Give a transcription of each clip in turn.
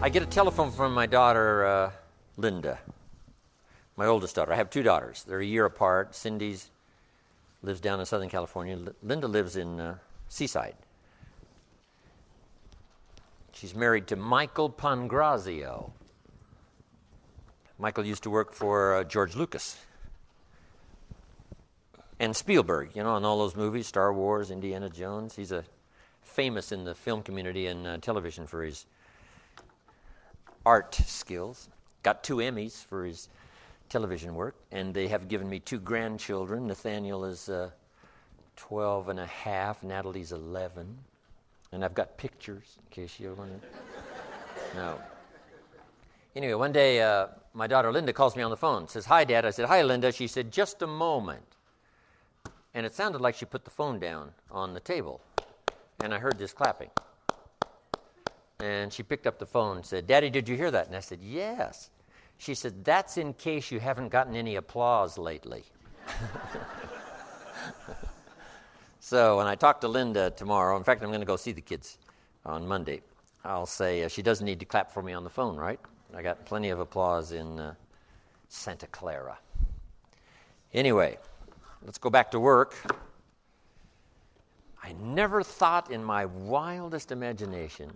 I get a telephone from my daughter, Linda, my oldest daughter. I have two daughters. They're a year apart. Cindy's lives down in Southern California. Linda lives in Seaside. She's married to Michael Pangrazio. Michael used to work for George Lucas and Spielberg, you know, on all those movies, Star Wars, Indiana Jones. He's famous in the film community and television for his art skills. Got 2 Emmys for his television work, and they have given me 2 grandchildren. Nathaniel is 12 and a half, Natalie's 11. And I've got pictures, in case you want to know. Anyway, one day, my daughter Linda calls me on the phone, says, "Hi, Dad." I said, "Hi, Linda." She said, "Just a moment." And it sounded like she put the phone down on the table. And I heard this clapping. And she picked up the phone and said, "Daddy, did you hear that?" And I said, "Yes." She said, "That's in case you haven't gotten any applause lately." So when I talk to Linda tomorrow, in fact, I'm going to go see the kids on Monday, I'll say, she doesn't need to clap for me on the phone, right? I got plenty of applause in Santa Clara. Anyway, let's go back to work. I never thought in my wildest imagination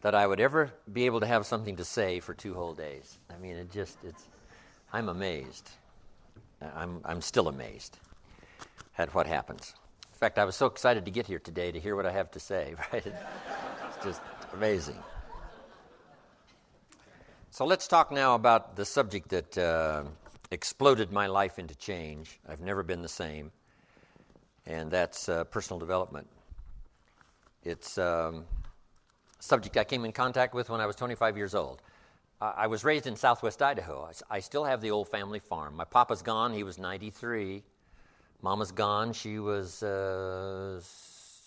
that I would ever be able to have something to say for 2 whole days. I mean, I'm amazed. I'm still amazed at what happens. In fact, I was so excited to get here today to hear what I have to say, right? It's just amazing. So let's talk now about the subject that exploded my life into change. I've never been the same, and that's personal development. It's a subject I came in contact with when I was 25 years old. I was raised in southwest Idaho. I still have the old family farm. My papa's gone. He was 93. Mama's gone. She was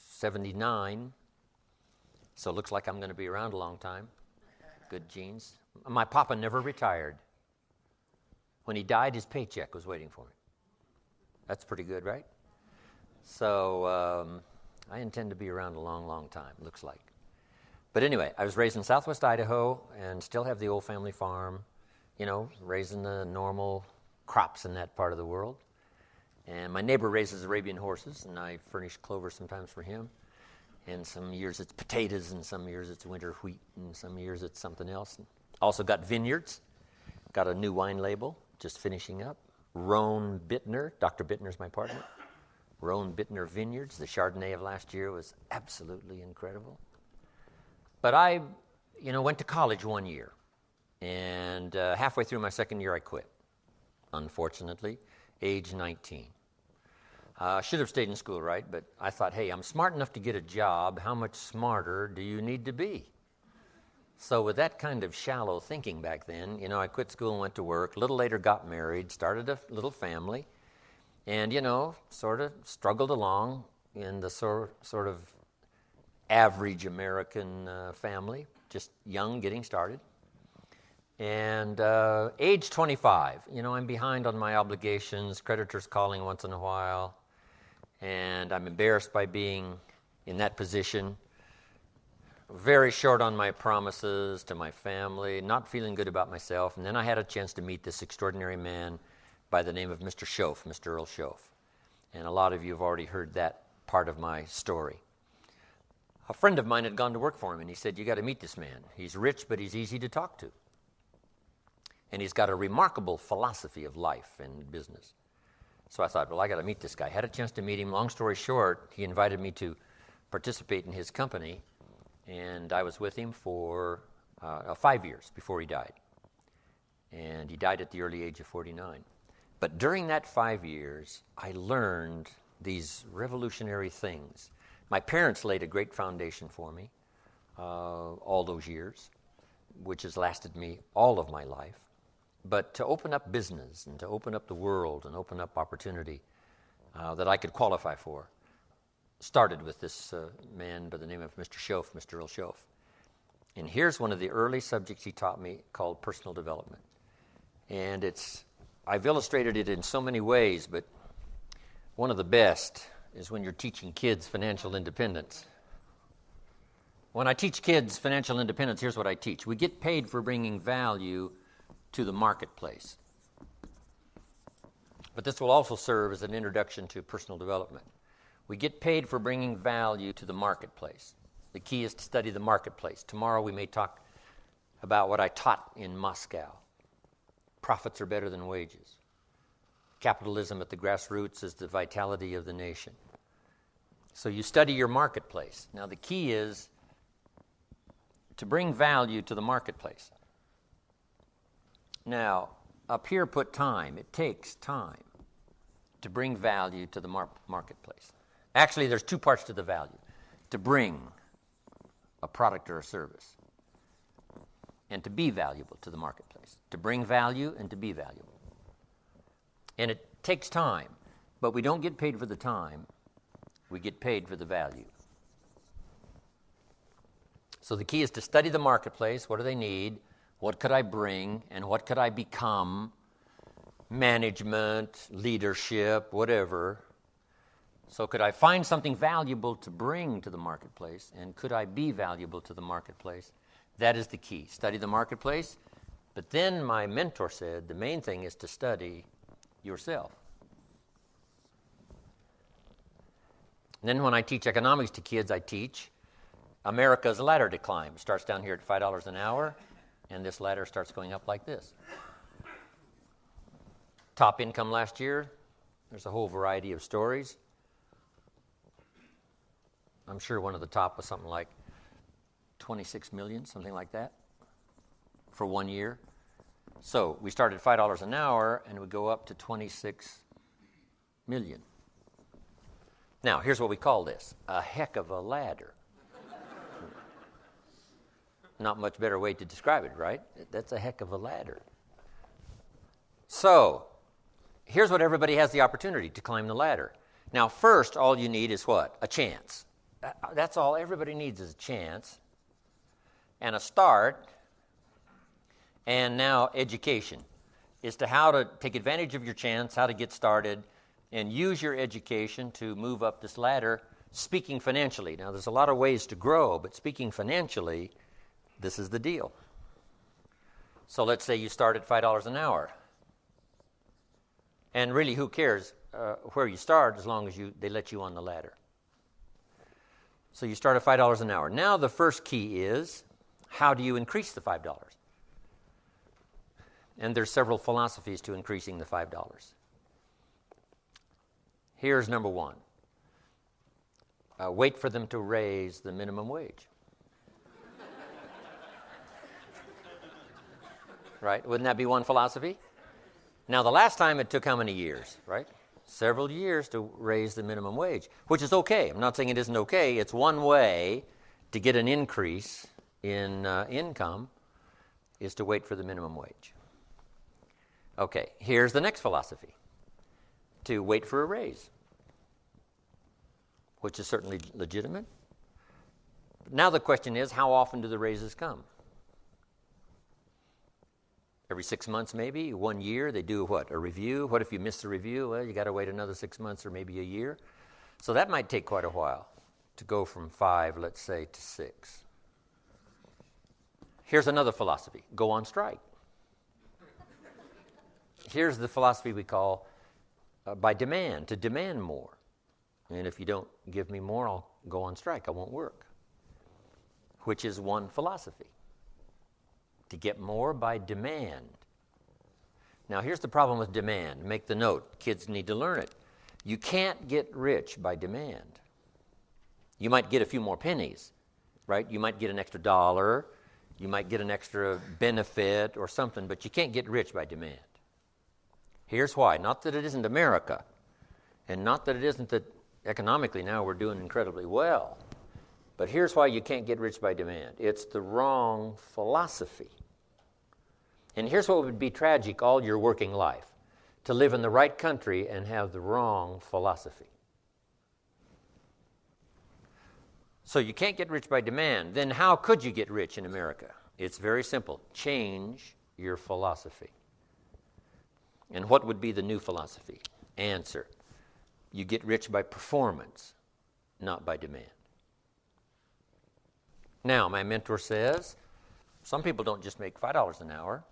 79. So it looks like I'm going to be around a long time. Good genes. My papa never retired. When he died, his paycheck was waiting for him. That's pretty good, right? So I intend to be around a long, long time, looks like. But anyway, I was raised in southwest Idaho and still have the old family farm, you know, raising the normal crops in that part of the world. And my neighbor raises Arabian horses, and I furnish clover sometimes for him. And some years it's potatoes, and some years it's winter wheat, and some years it's something else. Also got vineyards, got a new wine label, just finishing up. Rohn Bittner, Dr. Bittner's my partner. Rohn Bittner Vineyards. The Chardonnay of last year was absolutely incredible. But I, went to college 1 year, and halfway through my second year I quit, unfortunately, age 19. Should have stayed in school, right? But I thought, hey, I'm smart enough to get a job. How much smarter do you need to be? So with that kind of shallow thinking back then, I quit school and went to work. A little later got married, started a little family, and, sort of struggled along in the sort of average American family, just young, getting started. And age 25, I'm behind on my obligations, creditors calling once in a while, and I'm embarrassed by being in that position, very short on my promises to my family, not feeling good about myself. And then I had a chance to meet this extraordinary man by the name of Mr. Schoaf, Mr. Earl Schoaf. And a lot of you have already heard that part of my story. A friend of mine had gone to work for him, and he said, "You got to meet this man. He's rich, but he's easy to talk to. And he's got a remarkable philosophy of life and business." So I thought, well, I got to meet this guy. Had a chance to meet him. Long story short, he invited me to participate in his company, and I was with him for 5 years before he died. And he died at the early age of 49. But during that 5 years, I learned these revolutionary things. My parents laid a great foundation for me all those years, which has lasted me all of my life. But to open up business and to open up the world and open up opportunity that I could qualify for started with this man by the name of Mr. Schoaf, Mr. Earl Schoaf. And here's one of the early subjects he taught me called personal development. And I've illustrated it in so many ways, but one of the best is when you're teaching kids financial independence. When I teach kids financial independence, here's what I teach. We get paid for bringing value to the marketplace. But this will also serve as an introduction to personal development. We get paid for bringing value to the marketplace. The key is to study the marketplace. Tomorrow we may talk about what I taught in Moscow. Profits are better than wages. Capitalism at the grassroots is the vitality of the nation. So you study your marketplace. Now the key is to bring value to the marketplace. Now, up here put time. It takes time to bring value to the marketplace. Actually, there's two parts to the value. To bring a product or a service and to be valuable to the marketplace. To bring value and to be valuable. And it takes time, but we don't get paid for the time. We get paid for the value. So the key is to study the marketplace. What do they need? What could I bring? And what could I become? Management, leadership, whatever. So could I find something valuable to bring to the marketplace? And could I be valuable to the marketplace? That is the key. Study the marketplace. But then my mentor said the main thing is to study yourself. And then when I teach economics to kids, I teach America's ladder to climb. It starts down here at $5 an hour, and this ladder starts going up like this. Top income last year, there's a whole variety of stories. I'm sure one of the top was something like 26 million, something like that, for 1 year. So we started at $5 an hour, and we go up to 26 million. Now, here's what we call this, a heck of a ladder. Not much better way to describe it, right? That's a heck of a ladder. So, here's what everybody has the opportunity to climb the ladder. Now, first, all you need is what? A chance. That's all everybody needs is a chance and a start, and now education as to how to take advantage of your chance, how to get started, and use your education to move up this ladder, speaking financially. Now, there's a lot of ways to grow, but speaking financially, this is the deal. So let's say you start at $5 an hour. And really, who cares where you start as long as they let you on the ladder. So you start at $5 an hour. Now the first key is, how do you increase the $5? And there's several philosophies to increasing the $5. Here's number one. Wait for them to raise the minimum wage. Right? Wouldn't that be one philosophy? Now, the last time it took how many years, right? Several years to raise the minimum wage, which is okay. I'm not saying it isn't okay. It's one way to get an increase in income is to wait for the minimum wage. Okay, here's the next philosophy. To wait for a raise, which is certainly legitimate. Now the question is, how often do the raises come? Every 6 months, maybe 1 year, they do what? A review. What if you miss the review? Well, you got to wait another 6 months or maybe a year. So that might take quite a while to go from 5, let's say, to 6. Here's another philosophy. Go on strike. Here's the philosophy we call by demand, to demand more. And if you don't give me more, I'll go on strike. I won't work. Which is one philosophy. To get more by demand. Now, here's the problem with demand. Make the note. Kids need to learn it. You can't get rich by demand. You might get a few more pennies, right? You might get an extra $1. You might get an extra benefit or something, but you can't get rich by demand. Here's why. Not that it isn't America, and not that it isn't that economically now we're doing incredibly well. But here's why you can't get rich by demand. It's the wrong philosophy. And here's what would be tragic all your working life. To live in the right country and have the wrong philosophy. So you can't get rich by demand. Then how could you get rich in America? It's very simple. Change your philosophy. And what would be the new philosophy? Answer. You get rich by performance, not by demand. Now, my mentor says, some people don't just make $5 an hour.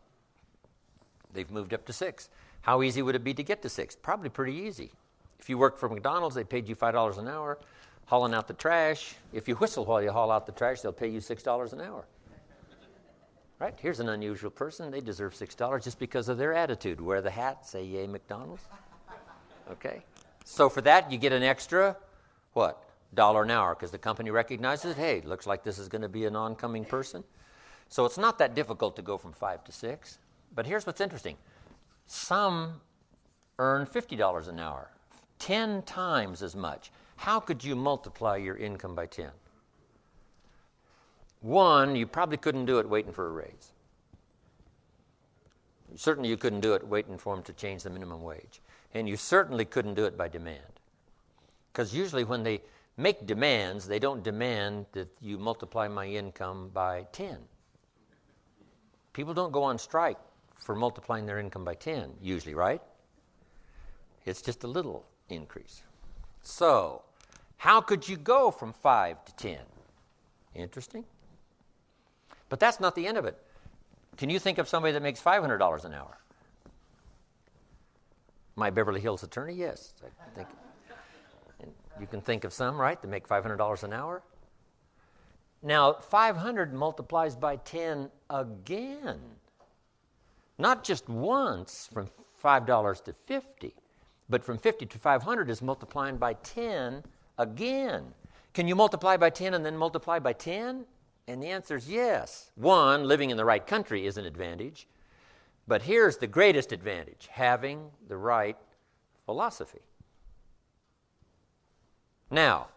They've moved up to $6. How easy would it be to get to $6? Probably pretty easy. If you work for McDonald's, they paid you $5 an hour, hauling out the trash. If you whistle while you haul out the trash, they'll pay you $6 an hour. Right? Here's an unusual person. They deserve $6 just because of their attitude. Wear the hat, say yay McDonald's. Okay? So for that, you get an extra, what? $1 an hour, because the company recognizes, hey, looks like this is going to be an oncoming person. So it's not that difficult to go from 5 to 6. But here's what's interesting. Some earn $50 an hour, 10 times as much. How could you multiply your income by 10? One, you probably couldn't do it waiting for a raise. Certainly you couldn't do it waiting for them to change the minimum wage. And you certainly couldn't do it by demand. Because usually when they make demands, they don't demand that you multiply my income by 10. People don't go on strike for multiplying their income by 10, usually, right? It's just a little increase. So, how could you go from 5 to 10? Interesting. But that's not the end of it. Can you think of somebody that makes $500 an hour? My Beverly Hills attorney, yes. I think. And you can think of some, right, that make $500 an hour? Now, 500 multiplies by 10 again. Not just once from $5 to 50, but from 50 to 500 is multiplying by 10 again. Can you multiply by 10 and then multiply by 10? And the answer is yes. One, living in the right country is an advantage. But here's the greatest advantage, having the right philosophy. Now,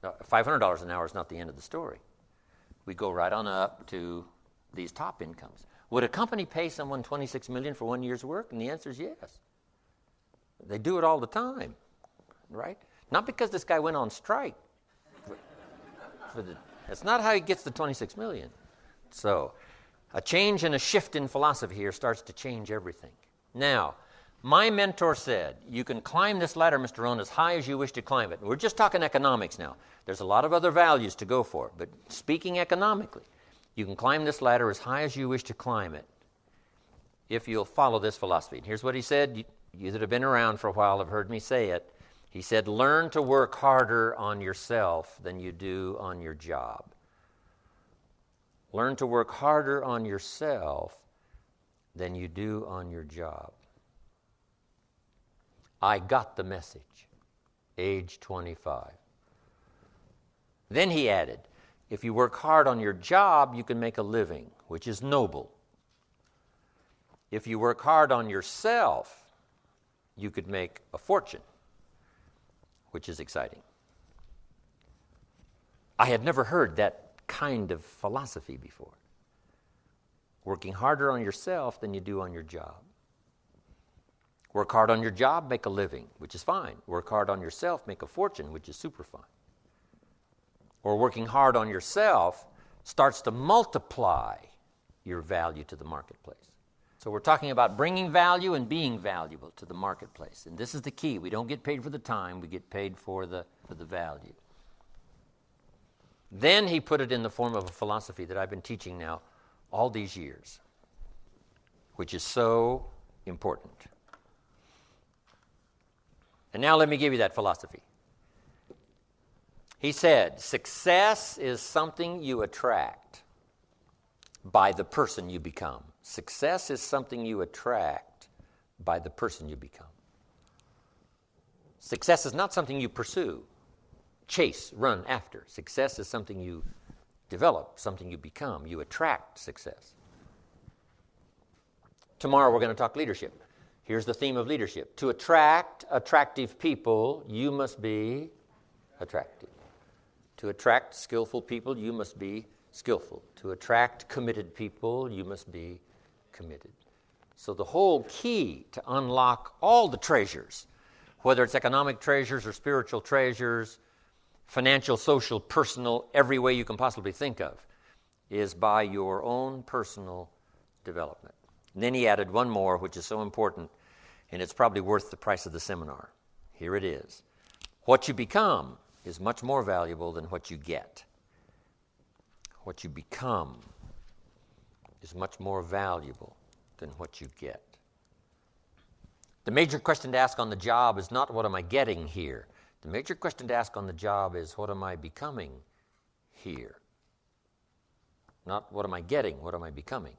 $500 an hour is not the end of the story. We go right on up to these top incomes. Would a company pay someone $26 million for 1 year's work? And the answer is yes. They do it all the time, right? Not because this guy went on strike. That's not how he gets the $26 million. So, a change and a shift in philosophy here starts to change everything. Now, my mentor said, you can climb this ladder, Mr. Rohn, as high as you wish to climb it. We're just talking economics now. There's a lot of other values to go for, but speaking economically, you can climb this ladder as high as you wish to climb it if you'll follow this philosophy. And here's what he said. You that have been around for a while have heard me say it. He said, learn to work harder on yourself than you do on your job. Learn to work harder on yourself than you do on your job. I got the message, age 25. Then he added, if you work hard on your job, you can make a living, which is noble. If you work hard on yourself, you could make a fortune, which is exciting. I had never heard that kind of philosophy before. Working harder on yourself than you do on your job. Work hard on your job, make a living, which is fine. Work hard on yourself, make a fortune, which is super fine. Or working hard on yourself starts to multiply your value to the marketplace. So we're talking about bringing value and being valuable to the marketplace. And this is the key. We don't get paid for the time. We get paid for the value. Then he put it in the form of a philosophy that I've been teaching now all these years, which is so important. And now let me give you that philosophy. He said, success is something you attract by the person you become. Success is something you attract by the person you become. Success is not something you pursue, chase, run after. Success is something you develop, something you become. You attract success. Tomorrow we're going to talk leadership. Here's the theme of leadership. To attract attractive people, you must be attractive. To attract skillful people, you must be skillful. To attract committed people, you must be committed. So the whole key to unlock all the treasures, whether it's economic treasures or spiritual treasures, financial, social, personal, every way you can possibly think of, is by your own personal development. And then he added one more, which is so important, and it's probably worth the price of the seminar. Here it is. What you become is much more valuable than what you get. what you become is much more valuable than what you get. The major question to ask on the job is not what am I getting here. The major question to ask on the job is what am I becoming here? Not what am I getting, what am I becoming?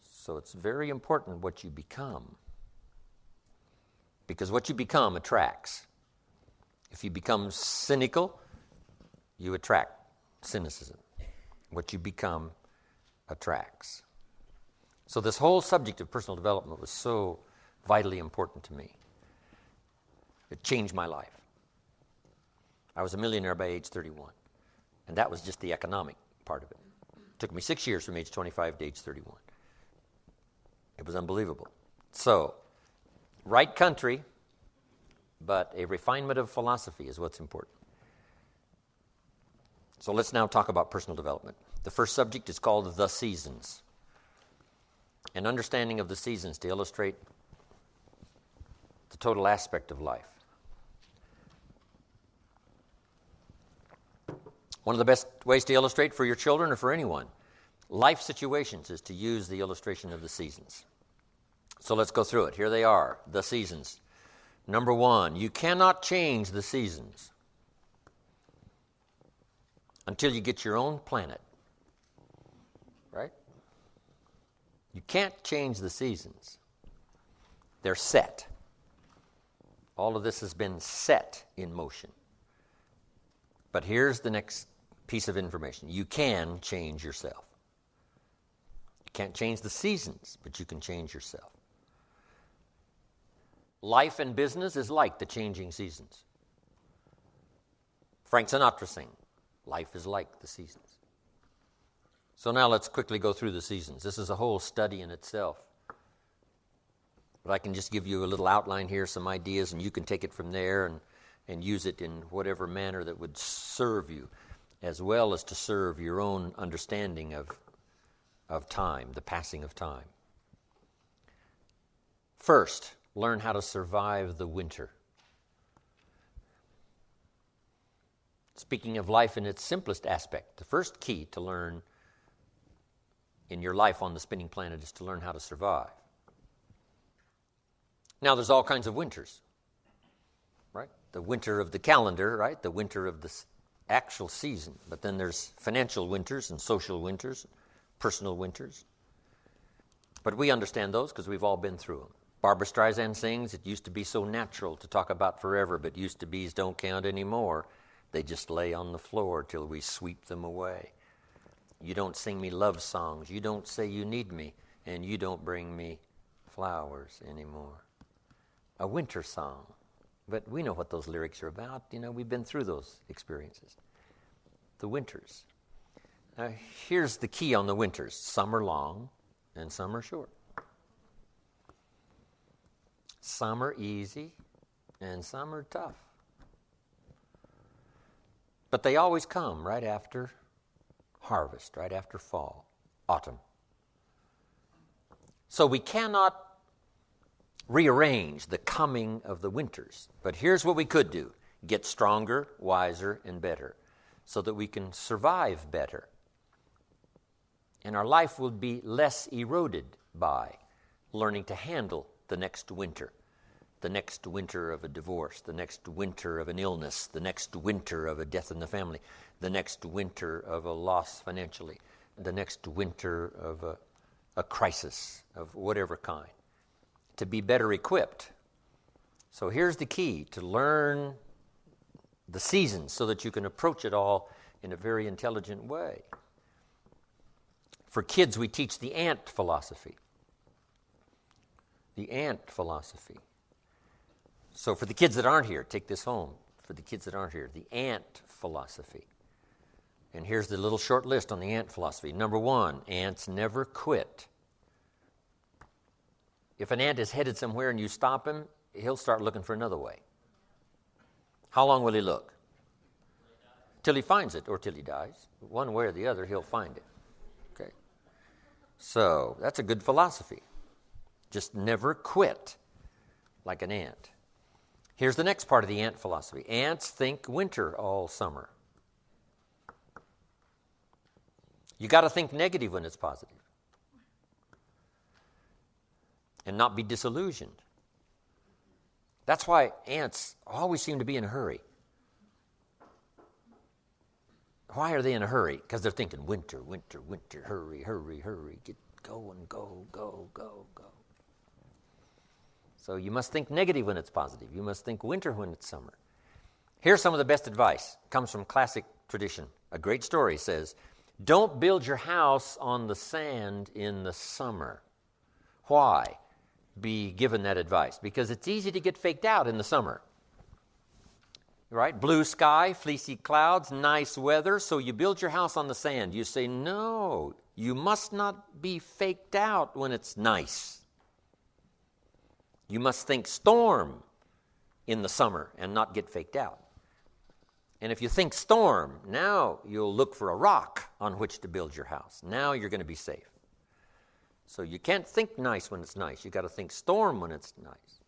So it's very important what you become. Because what you become attracts. If you become cynical, you attract cynicism. What you become attracts. So this whole subject of personal development was so vitally important to me. It changed my life. I was a millionaire by age 31, and that was just the economic part of it. It took me 6 years from age 25 to age 31. It was unbelievable. So, right country, but a refinement of philosophy is what's important. So let's now talk about personal development. The first subject is called the seasons. An understanding of the seasons to illustrate the total aspect of life. One of the best ways to illustrate for your children or for anyone, life situations, is to use the illustration of the seasons. So let's go through it. Here they are, the seasons. Number one, you cannot change the seasons until you get your own planet. Right? You can't change the seasons. They're set. All of this has been set in motion. But here's the next piece of information. You can change yourself. You can't change the seasons, but you can change yourself. Life and business is like the changing seasons. Frank Sinatra sang, life is like the seasons. So now let's quickly go through the seasons. This is a whole study in itself. But I can just give you a little outline here, some ideas, and you can take it from there and use it in whatever manner that would serve you, as well as to serve your own understanding of time, the passing of time. First, learn how to survive the winter. Speaking of life in its simplest aspect, the first key to learn in your life on the spinning planet is to learn how to survive. Now, there's all kinds of winters, right? The winter of the calendar, right? The winter of the actual season. But then there's financial winters and social winters, personal winters. But we understand those because we've all been through them. Barbra Streisand sings, it used to be so natural to talk about forever, but used to be's don't count anymore. They just lay on the floor till we sweep them away. You don't sing me love songs. You don't say you need me. And you don't bring me flowers anymore. A winter song. But we know what those lyrics are about. You know, we've been through those experiences. The winters. Now, here's the key on the winters. Some are long and some are short. Some are easy and some are tough. But they always come right after harvest, right after fall, autumn. So we cannot rearrange the coming of the winters. But here's what we could do. Get stronger, wiser, and better so that we can survive better. And our life will be less eroded by learning to handle the next winter of a divorce, the next winter of an illness, the next winter of a death in the family, the next winter of a loss financially, the next winter of a crisis of whatever kind, to be better equipped. So here's the key, to learn the seasons so that you can approach it all in a very intelligent way. For kids, we teach the ant philosophy. The ant philosophy. So for the kids that aren't here, take this home. For the kids that aren't here, the ant philosophy. And here's the little short list on the ant philosophy. Number one, ants never quit. If an ant is headed somewhere and you stop him, he'll start looking for another way. How long will he look? Till he finds it or till he dies. One way or the other, he'll find it. Okay. So that's a good philosophy. Just never quit like an ant. Here's the next part of the ant philosophy. Ants think winter all summer. You got to think negative when it's positive. And not be disillusioned. That's why ants always seem to be in a hurry. Why are they in a hurry? Because they're thinking winter, winter, winter, hurry, hurry, hurry, get going, go, go, go, go. So you must think negative when it's positive. You must think winter when it's summer. Here's some of the best advice. It comes from classic tradition. A great story says, don't build your house on the sand in the summer. Why be given that advice? Because it's easy to get faked out in the summer. Right? Blue sky, fleecy clouds, nice weather, so you build your house on the sand. You say, no, you must not be faked out when it's nice. You must think storm in the summer and not get faked out. And if you think storm, now you'll look for a rock on which to build your house. Now you're going to be safe. So you can't think nice when it's nice. You've got to think storm when it's nice.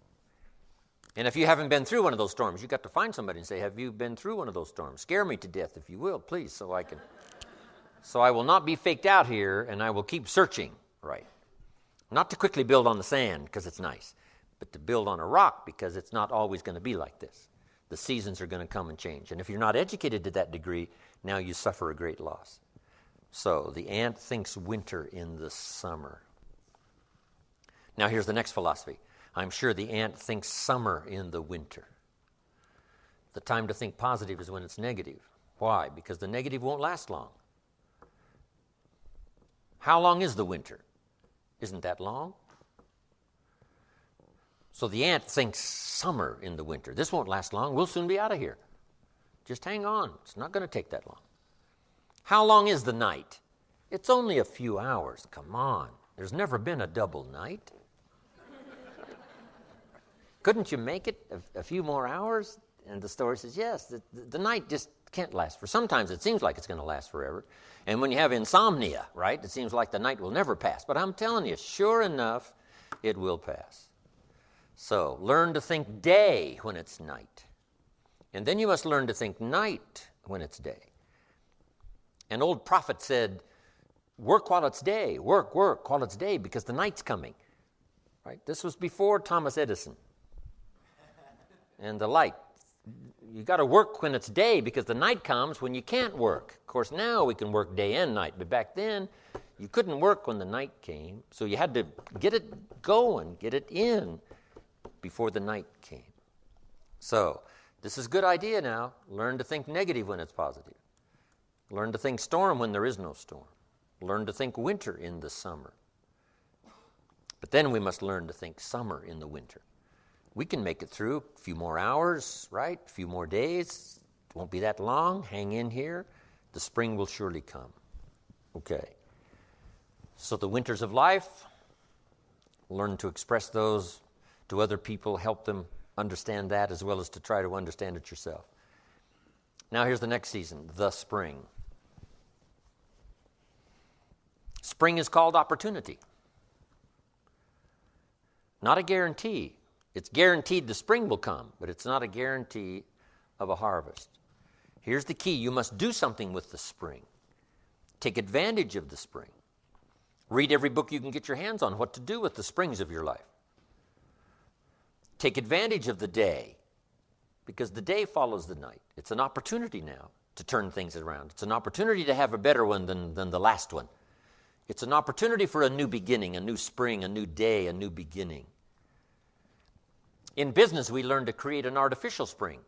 And if you haven't been through one of those storms, you've got to find somebody and say, have you been through one of those storms? Scare me to death, if you will, please, so I will not be faked out here, and I will keep searching, right? Not to quickly build on the sand because it's nice, but to build on a rock because it's not always going to be like this. The seasons are going to come and change. And if you're not educated to that degree, now you suffer a great loss. So the ant thinks winter in the summer. Now here's the next philosophy. I'm sure the ant thinks summer in the winter. The time to think positive is when it's negative. Why? Because the negative won't last long. How long is the winter? Isn't that long? So the ant thinks summer in the winter. This won't last long. We'll soon be out of here. Just hang on. It's not going to take that long. How long is the night? It's only a few hours. Come on. There's never been a double night. Couldn't you make it a few more hours? And the story says, yes, the night just can't last for. Sometimes it seems like it's going to last forever. And when you have insomnia, right, it seems like the night will never pass. But I'm telling you, sure enough, it will pass. So learn to think day when it's night. And then you must learn to think night when it's day. An old prophet said, work while it's day, work while it's day, because the night's coming. Right? This was before Thomas Edison. And the light. You got to work when it's day because the night comes when you can't work. Of course, now we can work day and night, but back then you couldn't work when the night came. So you had to get it going, get it in before the night came. So this is a good idea now. Learn to think negative when it's positive. Learn to think storm when there is no storm. Learn to think winter in the summer. But then we must learn to think summer in the winter. We can make it through a few more hours, right? A few more days. It won't be that long. Hang in here. The spring will surely come. Okay. So the winters of life, learn to express those to other people, help them understand that as well as to try to understand it yourself. Now here's the next season, the spring. Spring is called opportunity. Not a guarantee. It's guaranteed the spring will come, but it's not a guarantee of a harvest. Here's the key. You must do something with the spring. Take advantage of the spring. Read every book you can get your hands on what to do with the springs of your life. Take advantage of the day, because the day follows the night. It's an opportunity now to turn things around. It's an opportunity to have a better one than the last one. It's an opportunity for a new beginning, a new spring, a new day, a new beginning. In business, we learn to create an artificial spring.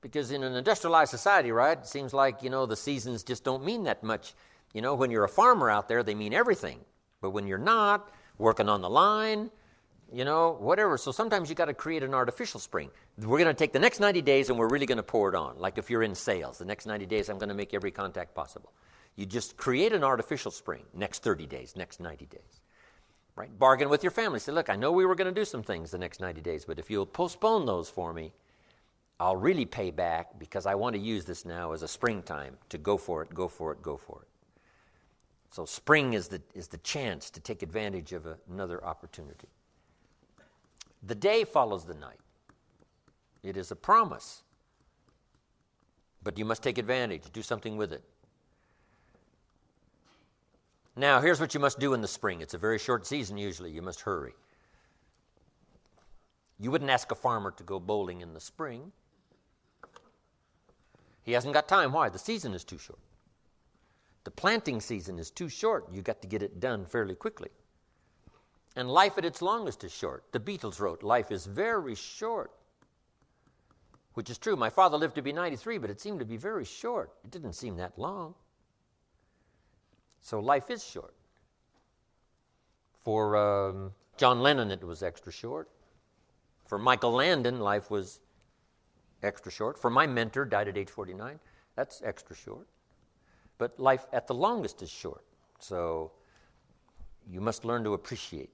Because in an industrialized society, right, it seems like, the seasons just don't mean that much. When you're a farmer out there, they mean everything. But when you're not, working on the line, whatever. So sometimes you got to create an artificial spring. We're going to take the next 90 days and we're really going to pour it on. Like if you're in sales, the next 90 days, I'm going to make every contact possible. You just create an artificial spring, next 30 days, next 90 days. Right? Bargain with your family. Say, look, I know we were going to do some things the next 90 days, but if you'll postpone those for me, I'll really pay back because I want to use this now as a springtime to go for it, go for it, go for it. So spring is the chance to take advantage of another opportunity. The day follows the night. It is a promise. But you must take advantage, do something with it. Now, here's what you must do in the spring. It's a very short season usually. You must hurry. You wouldn't ask a farmer to go bowling in the spring. He hasn't got time. Why? The season is too short. The planting season is too short. You got to get it done fairly quickly. And life at its longest is short. The Beatles wrote, life is very short. Which is true. My father lived to be 93, but it seemed to be very short. It didn't seem that long. So life is short. For John Lennon, it was extra short. For Michael Landon, life was extra short. For my mentor, died at age 49, that's extra short. But life at the longest is short. So you must learn to appreciate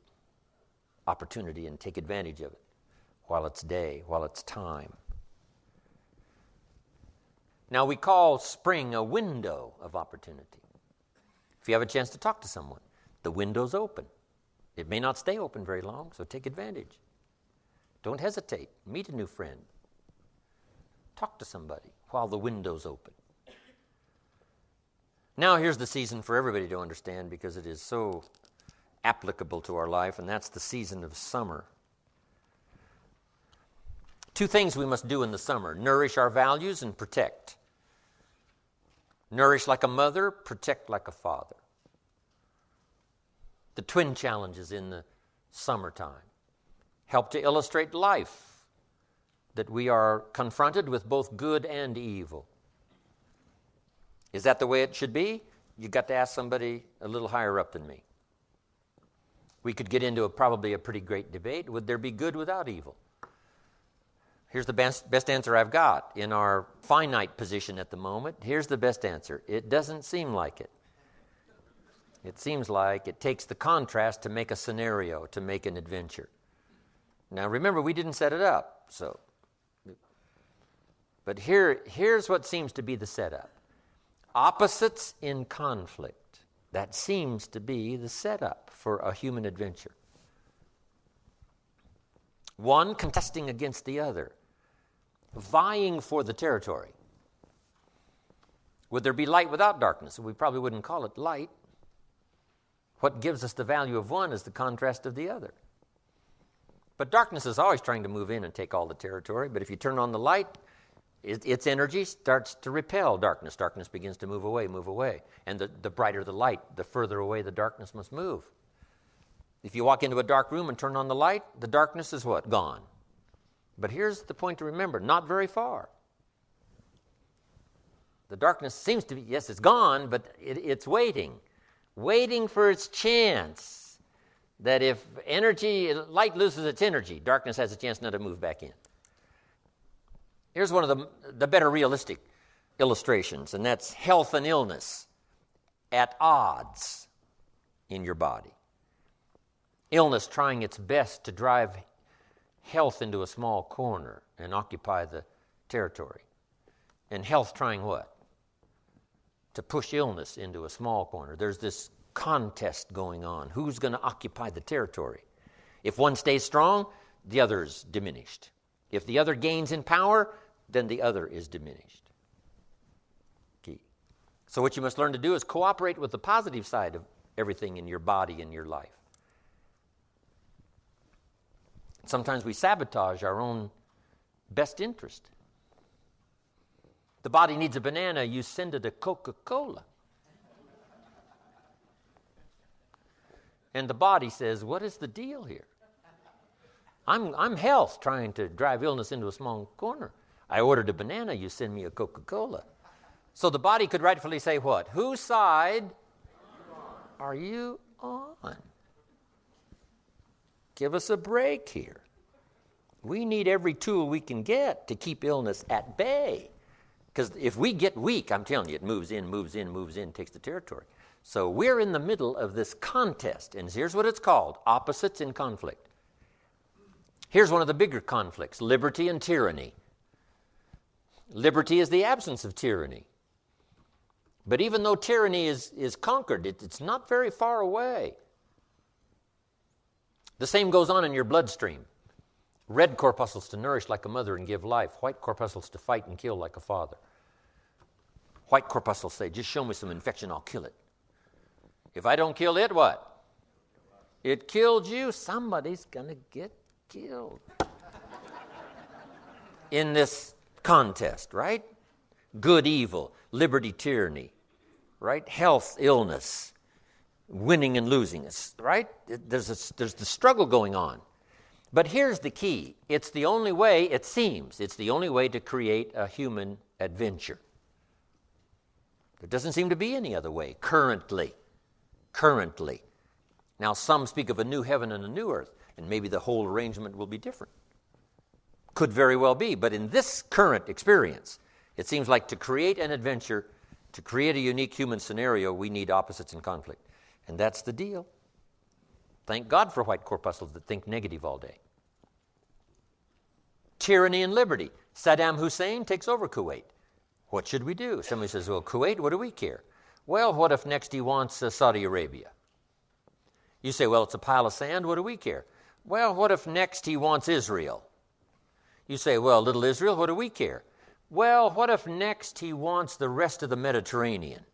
opportunity and take advantage of it while it's day, while it's time. Now, we call spring a window of opportunity. If you have a chance to talk to someone, the window's open. It may not stay open very long, so take advantage. Don't hesitate. Meet a new friend. Talk to somebody while the window's open. Now, here's the season for everybody to understand because it is so applicable to our life, and that's the season of summer. Two things we must do in the summer: nourish our values and protect. Nourish like a mother, protect like a father. The twin challenges in the summertime help to illustrate life, that we are confronted with both good and evil. Is that the way it should be? You've got to ask somebody a little higher up than me. We could get into probably a pretty great debate. Would there be good without evil? Here's the best answer I've got. In our finite position at the moment, here's the best answer. It doesn't seem like it. It seems like it takes the contrast to make a scenario, to make an adventure. Now remember, we didn't set it up, so. But here's what seems to be the setup. Opposites in conflict. That seems to be the setup for a human adventure. One contesting against the other, vying for the territory. Would there be light without darkness? We probably wouldn't call it light. What gives us the value of one is the contrast of the other. But darkness is always trying to move in and take all the territory. But if you turn on the light, its energy starts to repel darkness. Darkness begins to move away. And the brighter the light, the further away the darkness must move. If you walk into a dark room and turn on the light, the darkness is what? Gone. But here's the point to remember, not very far. The darkness seems to be, yes, it's gone, but it's waiting for its chance. That if light loses its energy, darkness has a chance now to move back in. Here's one of the better realistic illustrations, and that's health and illness at odds in your body. Illness trying its best to drive health into a small corner and occupy the territory. And health trying what? To push illness into a small corner. There's this contest going on. Who's going to occupy the territory? If one stays strong, the other is diminished. If the other gains in power, then the other is diminished. Key. So what you must learn to do is cooperate with the positive side of everything in your body and your life. Sometimes we sabotage our own best interest. The body needs a banana, you send it a Coca-Cola. And the body says, what is the deal here? I'm health trying to drive illness into a small corner. I ordered a banana, you send me a Coca-Cola. So the body could rightfully say what? Whose side are you on? Give us a break here. We need every tool we can get to keep illness at bay. Because if we get weak, I'm telling you, it moves in, takes the territory. So we're in the middle of this contest, and here's what it's called, opposites in conflict. Here's one of the bigger conflicts, liberty and tyranny. Liberty is the absence of tyranny. But even though tyranny is conquered, it's not very far away. The same goes on in your bloodstream. Red corpuscles to nourish like a mother and give life. White corpuscles to fight and kill like a father. White corpuscles say, just show me some infection, I'll kill it. If I don't kill it, what? It killed you. Somebody's going to get killed in this contest, right? Good, evil, liberty, tyranny, right? Health, illness, winning and losing, right? There's the struggle going on. But here's the key. It's the only way, it seems, it's the only way to create a human adventure. There doesn't seem to be any other way currently. Now, some speak of a new heaven and a new earth, and maybe the whole arrangement will be different. Could very well be, but in this current experience, it seems like to create an adventure, to create a unique human scenario, we need opposites in conflict. And that's the deal. Thank God for white corpuscles that think negative all day. Tyranny and liberty. Saddam Hussein takes over Kuwait. What should we do? Somebody says, well, Kuwait, what do we care? Well, what if next he wants Saudi Arabia? You say, well, it's a pile of sand, what do we care? Well, what if next he wants Israel? You say, well, little Israel, what do we care? Well, what if next he wants the rest of the Mediterranean?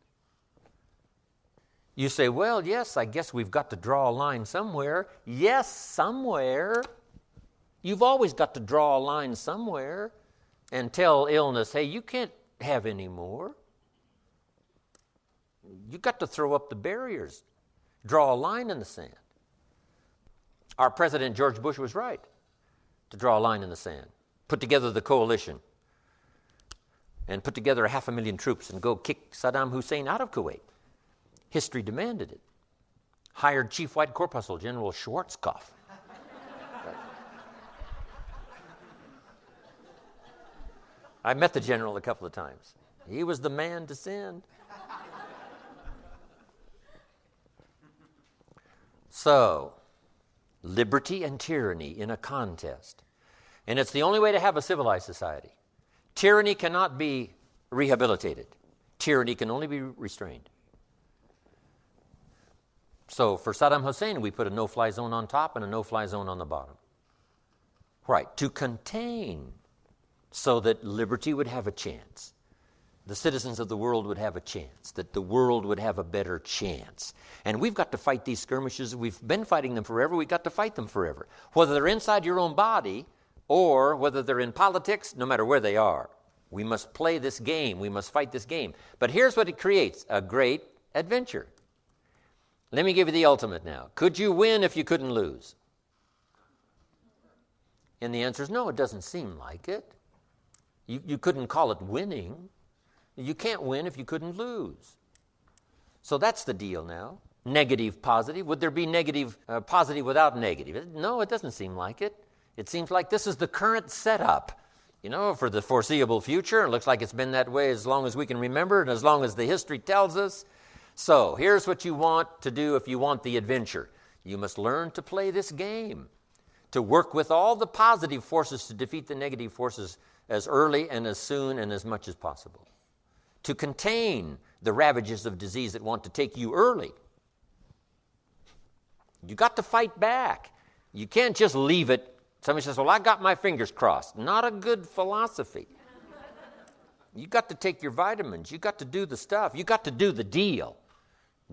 You say, well, yes, I guess we've got to draw a line somewhere. Yes, somewhere. You've always got to draw a line somewhere and tell illness, hey, you can't have any more. You've got to throw up the barriers, draw a line in the sand. Our President George Bush was right to draw a line in the sand, put together the coalition, and put together 500,000 troops and go kick Saddam Hussein out of Kuwait. History demanded it. Hired Chief White Corpuscle General Schwarzkopf. I met the general a couple of times. He was the man to send. So, liberty and tyranny in a contest. And it's the only way to have a civilized society. Tyranny cannot be rehabilitated. Tyranny can only be restrained. So for Saddam Hussein, we put a no-fly zone on top and a no-fly zone on the bottom. Right, to contain so that liberty would have a chance. The citizens of the world would have a chance, that the world would have a better chance. And we've got to fight these skirmishes. We've been fighting them forever. We've got to fight them forever. Whether they're inside your own body or whether they're in politics, no matter where they are. We must play this game. We must fight this game. But here's what it creates, a great adventure. Let me give you the ultimate now. Could you win if you couldn't lose? And the answer is no, it doesn't seem like it. You couldn't call it winning. You can't win if you couldn't lose. So that's the deal now. Negative, positive. Would there be negative, positive without negative? No, it doesn't seem like it. It seems like this is the current setup, for the foreseeable future. It looks like it's been that way as long as we can remember and as long as the history tells us. So here's what you want to do if you want the adventure. You must learn to play this game, to work with all the positive forces to defeat the negative forces as early and as soon and as much as possible. To contain the ravages of disease that want to take you early. You got to fight back. You can't just leave it. Somebody says, well, I got my fingers crossed. Not a good philosophy. You got to take your vitamins. You got to do the stuff. You got to do the deal.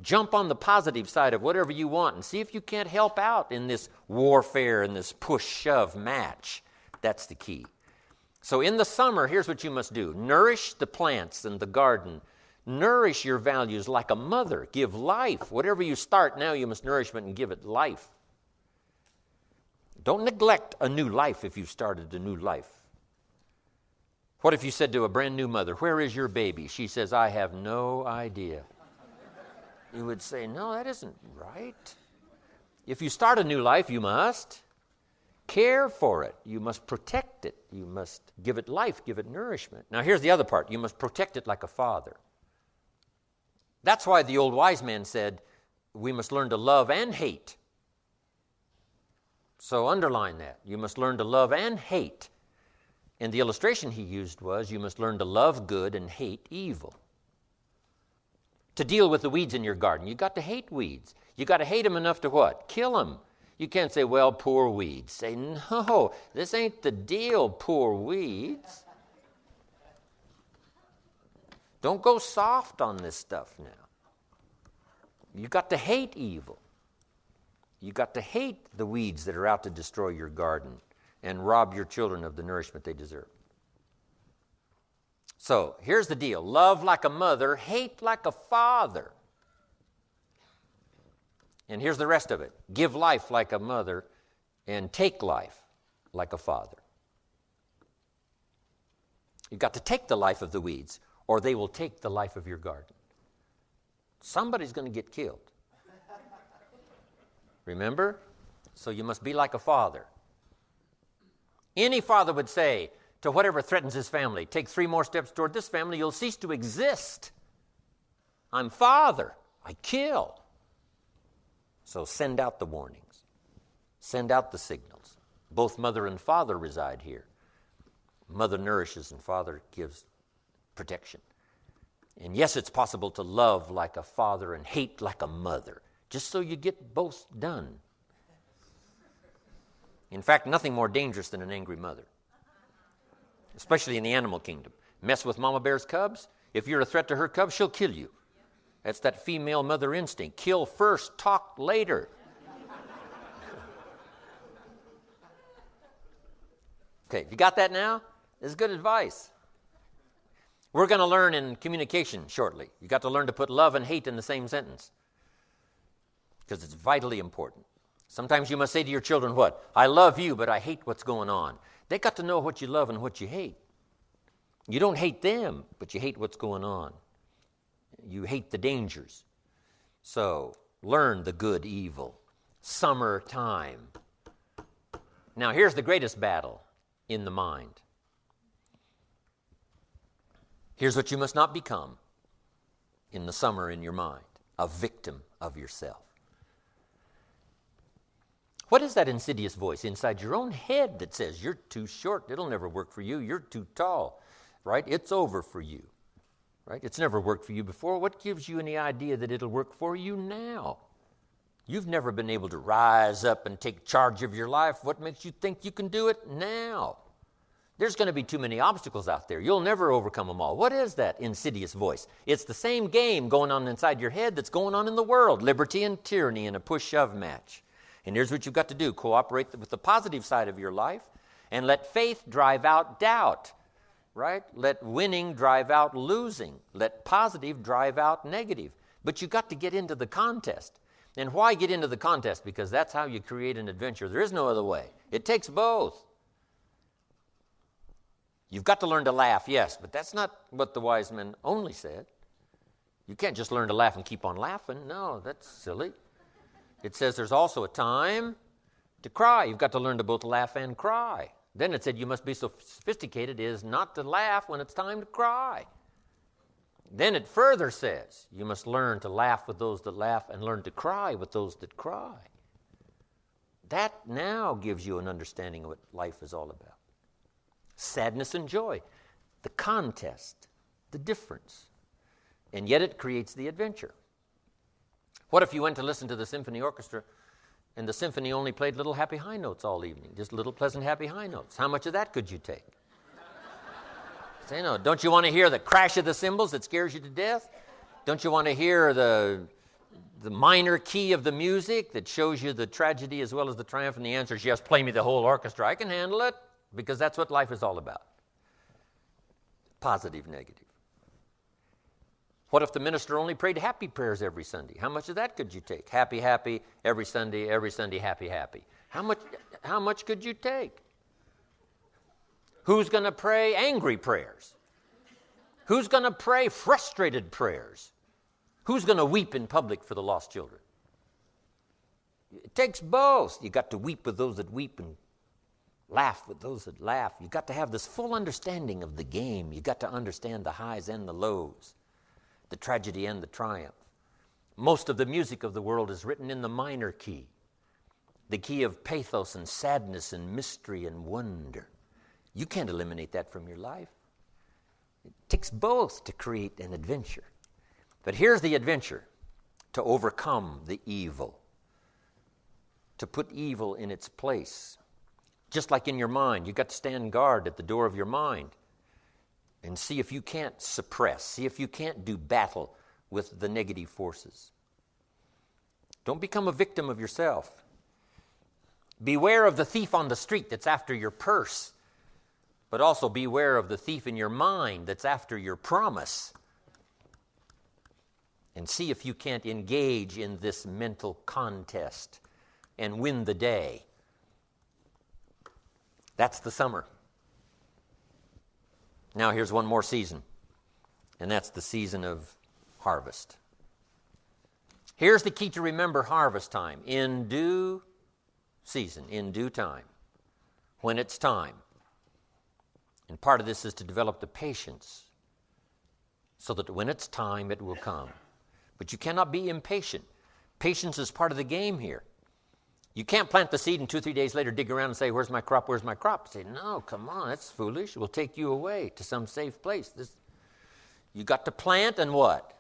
Jump on the positive side of whatever you want and see if you can't help out in this warfare and this push-shove match. That's the key. So in the summer, here's what you must do. Nourish the plants and the garden. Nourish your values like a mother. Give life. Whatever you start now, you must nourishment and give it life. Don't neglect a new life if you've started a new life. What if you said to a brand new mother, where is your baby? She says, I have no idea. You would say, no, that isn't right. If you start a new life, you must care for it. You must protect it. You must give it life, give it nourishment. Now here's the other part. You must protect it like a father. That's why the old wise man said, we must learn to love and hate. So underline that. You must learn to love and hate. And the illustration he used was, you must learn to love good and hate evil. To deal with the weeds in your garden, you've got to hate weeds. You've got to hate them enough to what? Kill them. You can't say, well, poor weeds. Say, no, this ain't the deal, poor weeds. Don't go soft on this stuff now. You got to hate evil. You got to hate the weeds that are out to destroy your garden and rob your children of the nourishment they deserve. So here's the deal. Love like a mother, hate like a father. And here's the rest of it. Give life like a mother and take life like a father. You've got to take the life of the weeds, or they will take the life of your garden. Somebody's going to get killed. Remember? So you must be like a father. Any father would say to whatever threatens his family, take 3 more steps toward this family, you'll cease to exist. I'm father. I kill. So send out the warnings. Send out the signals. Both mother and father reside here. Mother nourishes and father gives protection. And yes, it's possible to love like a father and hate like a mother, just so you get both done. In fact, nothing more dangerous than an angry mother, especially in the animal kingdom. Mess with mama bear's cubs, if you're a threat to her cubs, she'll kill you. That's that female mother instinct. Kill first, talk later. Okay, you got that now? This is good advice. We're going to learn in communication shortly. You got to learn to put love and hate in the same sentence, because it's vitally important. Sometimes you must say to your children what? I love you, but I hate what's going on. They got to know what you love and what you hate. You don't hate them, but you hate what's going on. You hate the dangers. So learn the good, evil. Summertime. Now here's the greatest battle in the mind. Here's what you must not become in the summer in your mind. A victim of yourself. What is that insidious voice inside your own head that says, you're too short, it'll never work for you, you're too tall, right? It's over for you, right? It's never worked for you before. What gives you any idea that it'll work for you now? You've never been able to rise up and take charge of your life. What makes you think you can do it now? There's going to be too many obstacles out there. You'll never overcome them all. What is that insidious voice? It's the same game going on inside your head that's going on in the world. Liberty and tyranny in a push-shove match. And here's what you've got to do. Cooperate with the positive side of your life and let faith drive out doubt, right? Let winning drive out losing. Let positive drive out negative. But you've got to get into the contest. And why get into the contest? Because that's how you create an adventure. There is no other way. It takes both. You've got to learn to laugh, yes, but that's not what the wise men only said. You can't just learn to laugh and keep on laughing. No, that's silly. It says there's also a time to cry. You've got to learn to both laugh and cry. Then it said you must be so sophisticated as not to laugh when it's time to cry. Then it further says you must learn to laugh with those that laugh and learn to cry with those that cry. That now gives you an understanding of what life is all about. Sadness and joy, the contest, the difference. And yet it creates the adventure. What if you went to listen to the symphony orchestra and the symphony only played little happy high notes all evening, just little pleasant happy high notes? How much of that could you take? Say no. Don't you want to hear the crash of the cymbals that scares you to death? Don't you want to hear the minor key of the music that shows you the tragedy as well as the triumph? And the answer is yes, play me the whole orchestra. I can handle it. Because that's what life is all about. Positive, negative. What if the minister only prayed happy prayers every Sunday? How much of that could you take? Happy, happy, every Sunday, happy, happy. How much could you take? Who's going to pray angry prayers? Who's going to pray frustrated prayers? Who's going to weep in public for the lost children? It takes both. You got to weep with those that weep and laugh with those that laugh. You've got to have this full understanding of the game. You've got to understand the highs and the lows, the tragedy and the triumph. Most of the music of the world is written in the minor key, the key of pathos and sadness and mystery and wonder. You can't eliminate that from your life. It takes both to create an adventure. But here's the adventure: to overcome the evil, to put evil in its place. Just like in your mind, you've got to stand guard at the door of your mind and see if you can't suppress, see if you can't do battle with the negative forces. Don't become a victim of yourself. Beware of the thief on the street that's after your purse, but also beware of the thief in your mind that's after your promise. And see if you can't engage in this mental contest and win the day. That's the summer. Now here's one more season, and that's the season of harvest. Here's the key to remember harvest time. In due season, in due time, when it's time. And part of this is to develop the patience so that when it's time, it will come. But you cannot be impatient. Patience is part of the game here. You can't plant the seed and 2 or 3 days later dig around and say, where's my crop, where's my crop? Say, no, come on, that's foolish. We'll take you away to some safe place. You got to plant and what?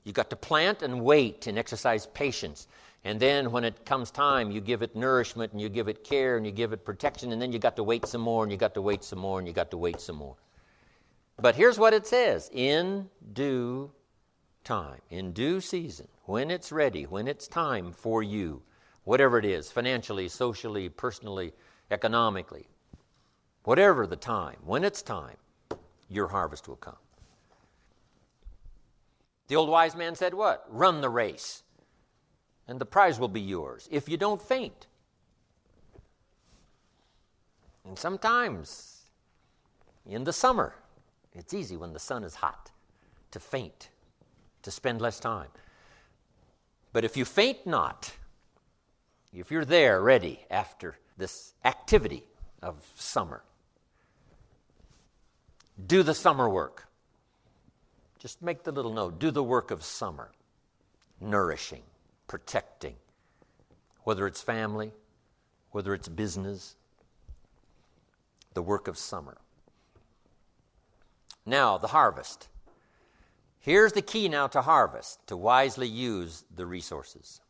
You got to plant and wait and exercise patience. And then when it comes time, you give it nourishment and you give it care and you give it protection, and then you got to wait some more and you got to wait some more and you got to wait some more. But here's what it says, in due time, in due season, when it's ready, when it's time for you, whatever it is, financially, socially, personally, economically, whatever the time, when it's time, your harvest will come. The old wise man said what? Run the race, and the prize will be yours if you don't faint. And sometimes, in the summer, it's easy when the sun is hot to faint, to spend less time. But if you faint not, if you're there ready after this activity of summer, do the summer work. Just make the little note. Do the work of summer. Nourishing, protecting. Whether it's family, whether it's business. The work of summer. Now, the harvest. Here's the key now to harvest, to wisely use the resources.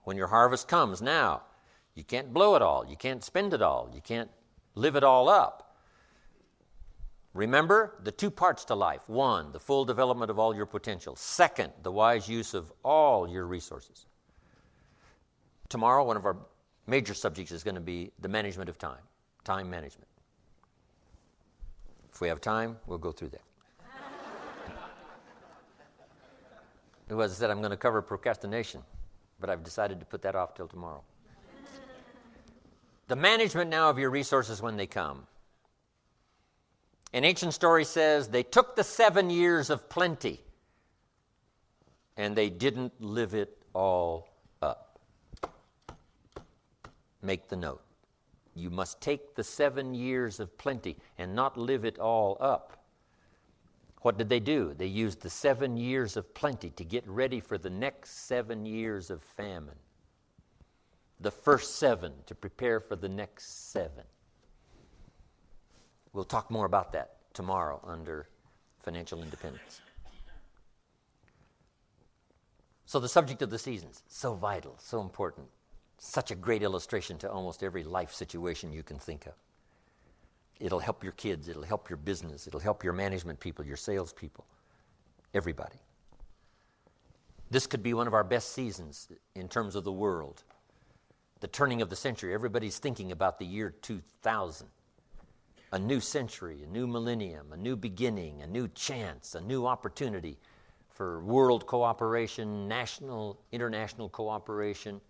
When your harvest comes now, you can't blow it all. You can't spend it all. You can't live it all up. Remember the 2 parts to life. 1, the full development of all your potential. 2, the wise use of all your resources. Tomorrow, one of our major subjects is going to be the management of time, time management. If we have time, we'll go through that. As I said, I'm going to cover procrastination, but I've decided to put that off till tomorrow. The management now of your resources when they come. An ancient story says they took the 7 years of plenty and they didn't live it all up. Make the note. You must take the 7 years of plenty and not live it all up. What did they do? They used the 7 years of plenty to get ready for the next 7 years of famine. The first 7 to prepare for the next 7. We'll talk more about that tomorrow under financial independence. So the subject of the seasons, so vital, so important. Such a great illustration to almost every life situation you can think of. It'll help your kids, it'll help your business, it'll help your management people, your sales people, everybody. This could be one of our best seasons in terms of the world. The turning of the century, everybody's thinking about the year 2000. A new century, a new millennium, a new beginning, a new chance, a new opportunity for world cooperation, national, international cooperation.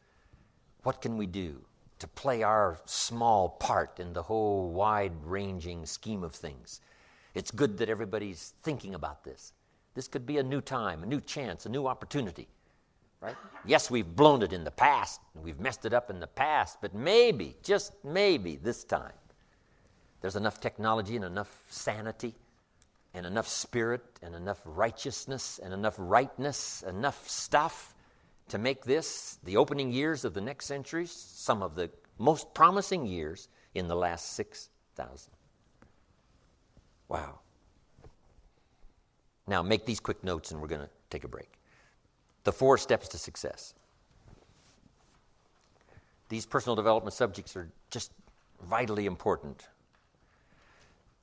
What can we do to play our small part in the whole wide-ranging scheme of things? It's good that everybody's thinking about this. This could be a new time, a new chance, a new opportunity, right? Yes, we've blown it in the past, and we've messed it up in the past, but maybe, just maybe this time, there's enough technology and enough sanity and enough spirit and enough righteousness and enough rightness, enough stuff to make this, the opening years of the next century, some of the most promising years in the last 6,000. Wow. Now, make these quick notes and we're going to take a break. The 4 steps to success. These personal development subjects are just vitally important.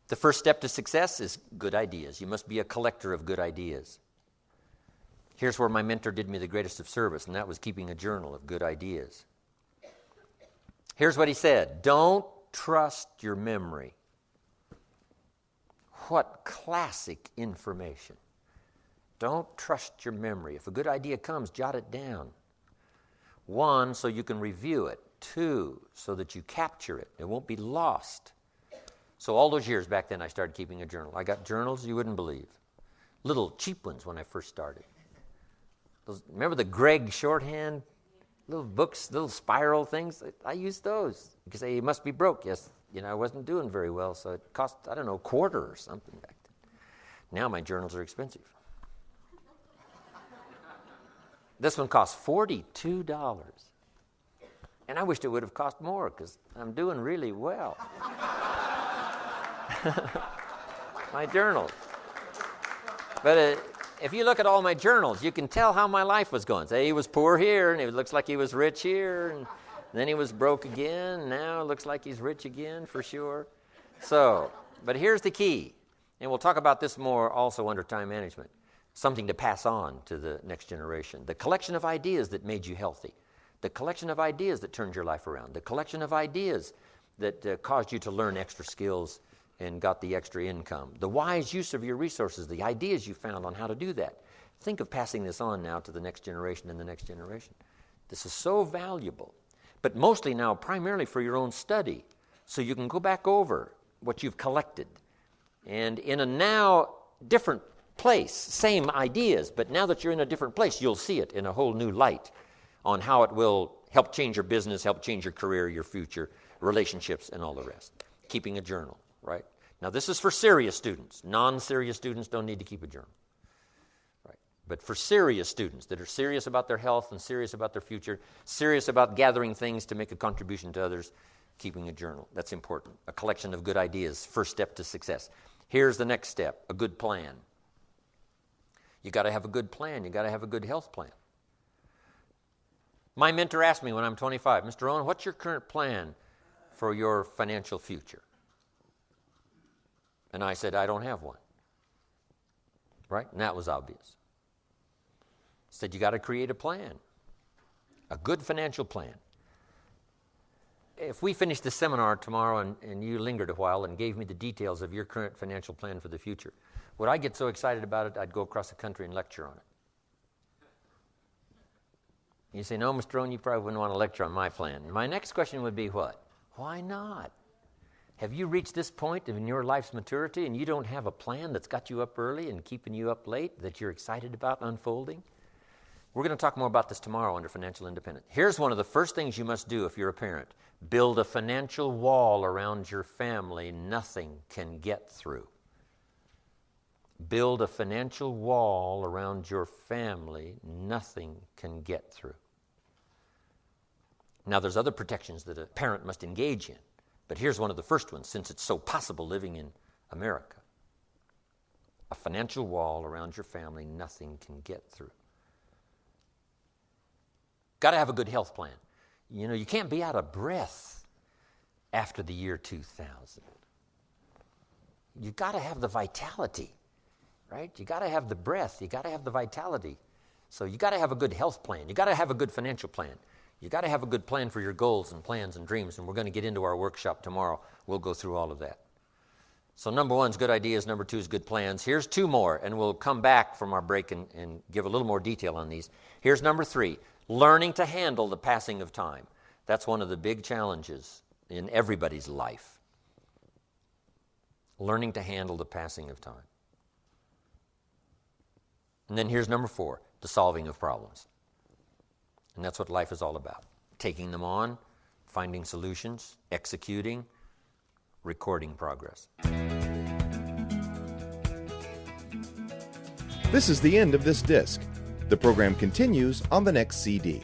The first step to success is good ideas. You must be a collector of good ideas. Here's where my mentor did me the greatest of service, and that was keeping a journal of good ideas. Here's what he said: don't trust your memory. What classic information. Don't trust your memory. If a good idea comes, jot it down. 1, so you can review it. 2, so that you capture it. It won't be lost. So all those years back then, I started keeping a journal. I got journals you wouldn't believe. Little cheap ones when I first started. Remember the Gregg shorthand? Little books, little spiral things? I used those. You could say, you must be broke. Yes, I wasn't doing very well, so it cost, I don't know, $1 or something back then. Now my journals are expensive. This one costs $42. And I wished it would have cost more because I'm doing really well. My journals. But if you look at all my journals, you can tell how my life was going. Say he was poor here, and it looks like he was rich here, and then he was broke again. Now it looks like he's rich again for sure. So, but here's the key, and we'll talk about this more also under time management. Something to pass on to the next generation. The collection of ideas that made you healthy. The collection of ideas that turned your life around. The collection of ideas that caused you to learn extra skills and got the extra income. The wise use of your resources, the ideas you found on how to do that. Think of passing this on now to the next generation and the next generation. This is so valuable, but mostly now primarily for your own study, so you can go back over what you've collected. And in a now different place, same ideas, but now that you're in a different place, you'll see it in a whole new light on how it will help change your business, help change your career, your future, relationships, and all the rest. Keeping a journal, right? Now, this is for serious students. Non-serious students don't need to keep a journal, right? But for serious students that are serious about their health and serious about their future, serious about gathering things to make a contribution to others, keeping a journal. That's important. A collection of good ideas, first step to success. Here's the next step, a good plan. You got to have a good plan. You got to have a good health plan. My mentor asked me when I'm 25, Mr. Rohn, what's your current plan for your financial future? And I said, I don't have one. Right? And that was obvious. He said, you got to create a plan, a good financial plan. If we finished the seminar tomorrow and you lingered a while and gave me the details of your current financial plan for the future, would I get so excited about it, I'd go across the country and lecture on it? You say, no, Mr. Rohn, you probably wouldn't want to lecture on my plan. My next question would be what? Why not? Have you reached this point in your life's maturity and you don't have a plan that's got you up early and keeping you up late that you're excited about unfolding? We're going to talk more about this tomorrow under financial independence. Here's one of the first things you must do if you're a parent. Build a financial wall around your family nothing can get through. Build a financial wall around your family nothing can get through. Now, there's other protections that a parent must engage in, but here's one of the first ones, since it's so possible living in America. A financial wall around your family nothing can get through. Got to have a good health plan. You can't be out of breath after the year 2000. You got to have the vitality, right? You got to have the breath. You got to have the vitality. So you got to have a good health plan. You got to have a good financial plan. You got to have a good plan for your goals and plans and dreams, and we're going to get into our workshop tomorrow. We'll go through all of that. So number 1 is good ideas. Number 2 is good plans. Here's 2 more, and we'll come back from our break and give a little more detail on these. Here's number 3, learning to handle the passing of time. That's one of the big challenges in everybody's life. Learning to handle the passing of time. And then here's number 4, the solving of problems. And that's what life is all about. Taking them on, finding solutions, executing, recording progress. This is the end of this disc. The program continues on the next CD.